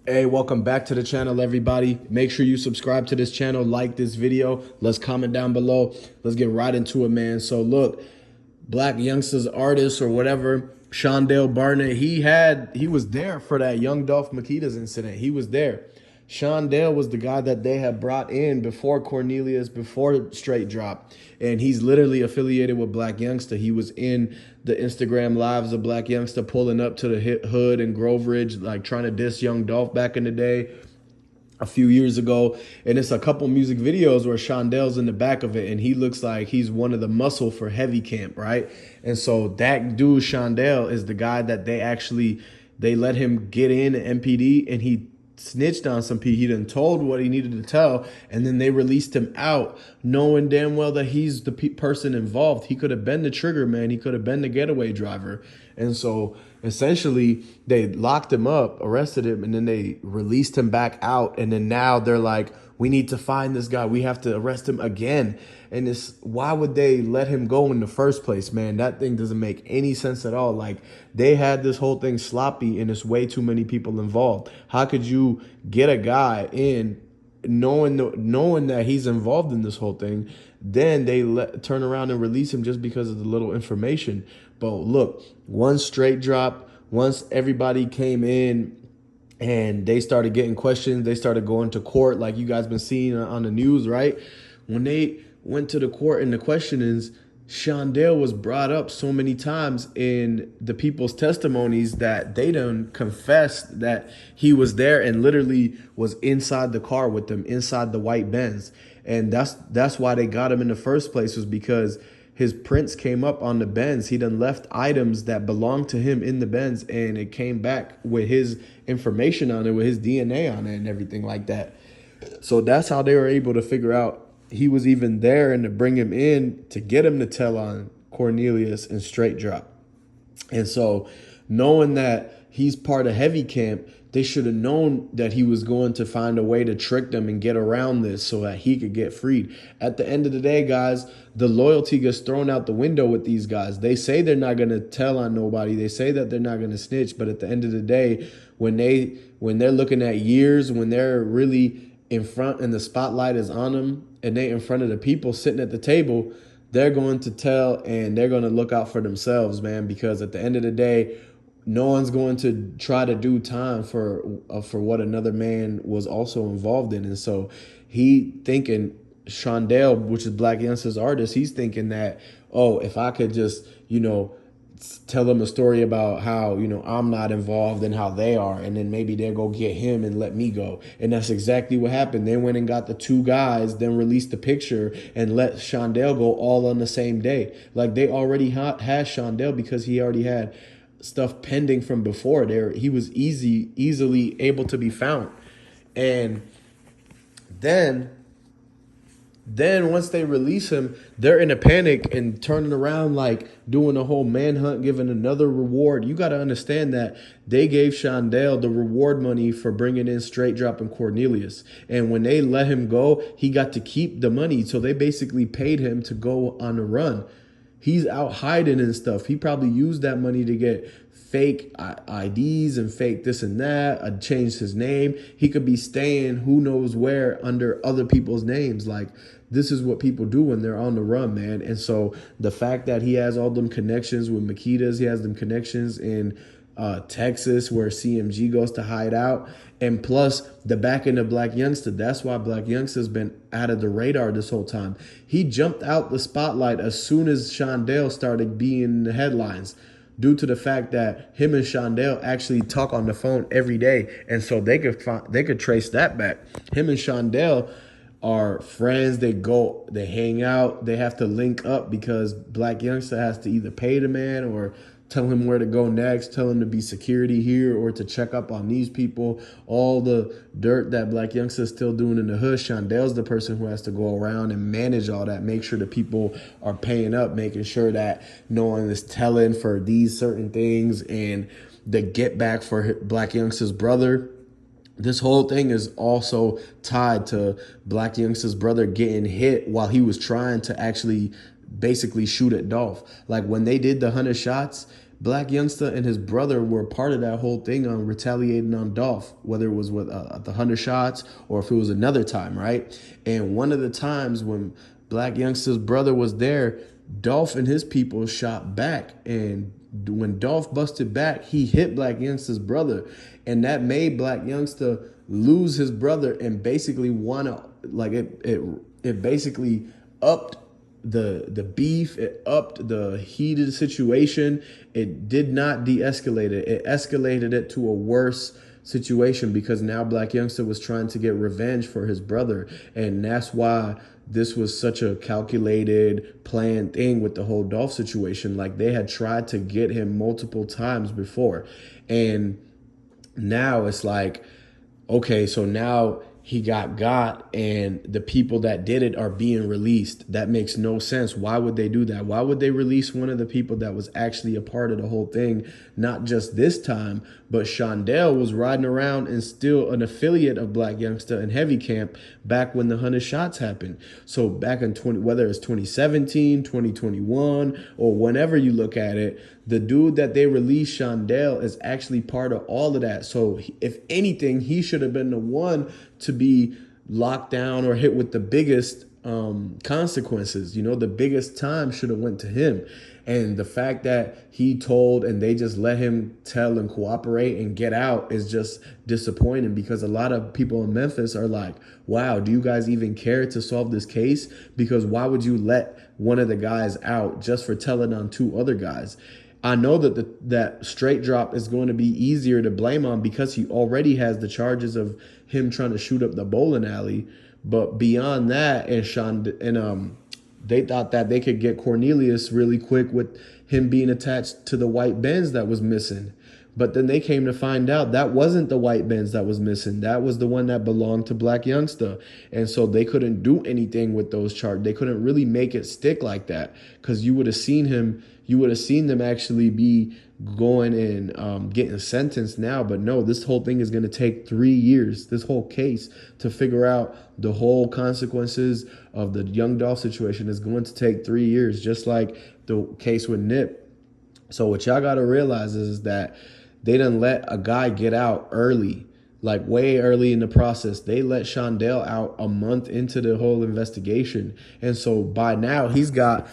Hey, welcome back to the channel, everybody. Make sure you subscribe to this channel, like this video. Let's comment down below. Let's get right into it, man. So look, Blac Youngsta's artist or whatever, Shondell Barnett, he was there for that young Dolph Makedas incident. He was there. Shondell was the guy that they had brought in before Cornelius, before Straight Drop. And he's literally affiliated with Blac Youngsta. He was in the Instagram lives of Blac Youngsta, pulling up to the hood in Grove Ridge, like trying to diss young Dolph back in the day a few years ago. And it's a couple music videos where Shondell's in the back of it and he looks like he's one of the muscle for Heavy Camp, right? And so that dude Shondell is the guy that they let him get in MPD, and he snitched on some people. He done told what he needed to tell, and then they released him out, knowing damn well that he's the person involved. He could have been the trigger man. He could have been the getaway driver. And so essentially they locked him up, arrested him, and then they released him back out. And then now they're like, we need to find this guy. We have to arrest him again. And it's, why would they let him go in the first place, man? That thing doesn't make any sense at all. Like, they had this whole thing sloppy and there's way too many people involved. How could you get a guy in knowing that he's involved in this whole thing? Then they turn around and release him just because of the little information. But look, once Straight Drop, once everybody came in and they started getting questions, they started going to court like you guys been seeing on the news, right? When they went to the court and the questionings, Shondell was brought up so many times in the people's testimonies that they done confessed that he was there and literally was inside the car with them, inside the white Benz. And that's why they got him in the first place, was because his prints came up on the Benz. He done left items that belonged to him in the Benz, and it came back with his information on it, with his DNA on it and everything like that. So that's how they were able to figure out he was even there and to bring him in to get him to tell on Cornelius and Straight Drop. And so knowing that he's part of Heavy Camp, they should have known that he was going to find a way to trick them and get around this so that he could get freed. At the end of the day, guys, the loyalty gets thrown out the window with these guys. They say they're not going to tell on nobody. They say that they're not going to snitch. But at the end of the day, when they're looking at years, when they're really in front and the spotlight is on them and they in front of the people sitting at the table, they're going to tell and they're going to look out for themselves, man, because at the end of the day, no one's going to try to do time for what another man was also involved in. And so he thinking, Shondell, which is Blac Youngsta's artist, he's thinking that, oh, if I could just, tell them a story about how, I'm not involved and how they are, and then maybe they'll go get him and let me go. And that's exactly what happened. They went and got the two guys, then released the picture and let Shondell go all on the same day. Like, they already had Shondell because he already had stuff pending from before. He was easily able to be found. And then once they release him, they're in a panic and turning around, like doing a whole manhunt, giving another reward. You got to understand that they gave Shondell the reward money for bringing in Straight Drop and Cornelius. And when they let him go, he got to keep the money. So they basically paid him to go on a run. He's out hiding and stuff. He probably used that money to get fake IDs and fake this and that, changed his name. He could be staying who knows where under other people's names. Like, this is what people do when they're on the run, man. And so the fact that he has all them connections with Makedas, he has them connections in Texas where CMG goes to hide out, and plus the back end of Blac Youngsta. That's why Blac Youngsta's been out of the radar this whole time. He jumped out the spotlight as soon as Shondell started being in the headlines, due to the fact that him and Shondell actually talk on the phone every day. And so they could trace that back. Him and Shondell are friends. They hang out. They have to link up because Blac Youngsta has to either pay the man or tell him where to go next, tell him to be security here or to check up on these people. All the dirt that Blac Youngsta is still doing in the hood, Shondell's the person who has to go around and manage all that, make sure the people are paying up, making sure that no one is telling for these certain things, and the get back for Blac Youngsta's brother. This whole thing is also tied to Blac Youngsta's brother getting hit while he was trying to actually basically shoot at Dolph. Like, when they did the 100 shots, Blac Youngsta and his brother were part of that whole thing on retaliating on Dolph, whether it was with the 100 shots or if it was another time, right? And one of the times when Blac Youngsta's brother was there, Dolph and his people shot back, and when Dolph busted back, he hit Blac Youngsta's brother, and that made Blac Youngsta lose his brother and basically wanna like it basically upped the beef, it upped the heated situation. It did not de-escalate it. It escalated it to a worse situation because now Blac Youngsta was trying to get revenge for his brother. And that's why this was such a calculated, planned thing with the whole Dolph situation. Like they had tried to get him multiple times before. And now it's like, okay, so now he got and the people that did it are being released. That makes no sense. Why would they do that? Why would they release one of the people that was actually a part of the whole thing? Not just this time, but Shondell was riding around and still an affiliate of Blac Youngsta and Heavy Camp back when the 100 shots happened. So back in whether it's 2017, 2021, or whenever you look at it, the dude that they released, Shondell, is actually part of all of that. So if anything, he should have been the one to be locked down or hit with the biggest consequences. You know, the biggest time should have went to him. And the fact that he told and they just let him tell and cooperate and get out is just disappointing, because a lot of people in Memphis are like, wow, do you guys even care to solve this case? Because why would you let one of the guys out just for telling on two other guys? I know that that straight drop is going to be easier to blame on because he already has the charges of him trying to shoot up the bowling alley. But beyond that, they thought that they could get Cornelius really quick with him being attached to the white Benz that was missing. But then they came to find out that wasn't the white Benz that was missing. That was the one that belonged to Blac Youngsta. And so they couldn't do anything with those charges. They couldn't really make it stick like that, because you would have seen them actually be going and getting sentenced now. But no, this whole thing is going to take 3 years, this whole case, to figure out the whole consequences of the Young Dolph situation is going to take 3 years, just like the case with Nip. So what y'all got to realize is that they done let a guy get out early, like way early in the process. They let Shondell out a month into the whole investigation. And so by now he's got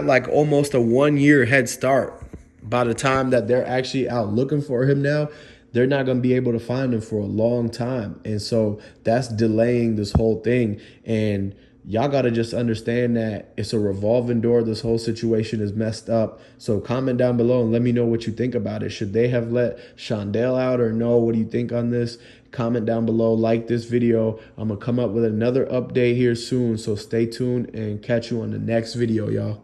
like almost a 1 year head start. By the time that they're actually out looking for him now, they're not going to be able to find him for a long time. And so that's delaying this whole thing. And y'all got to just understand that it's a revolving door. This whole situation is messed up. So comment down below and let me know what you think about it. Should they have let Shondell out or no? What do you think on this? Comment down below, like this video. I'm going to come up with another update here soon. So stay tuned and catch you on the next video, y'all.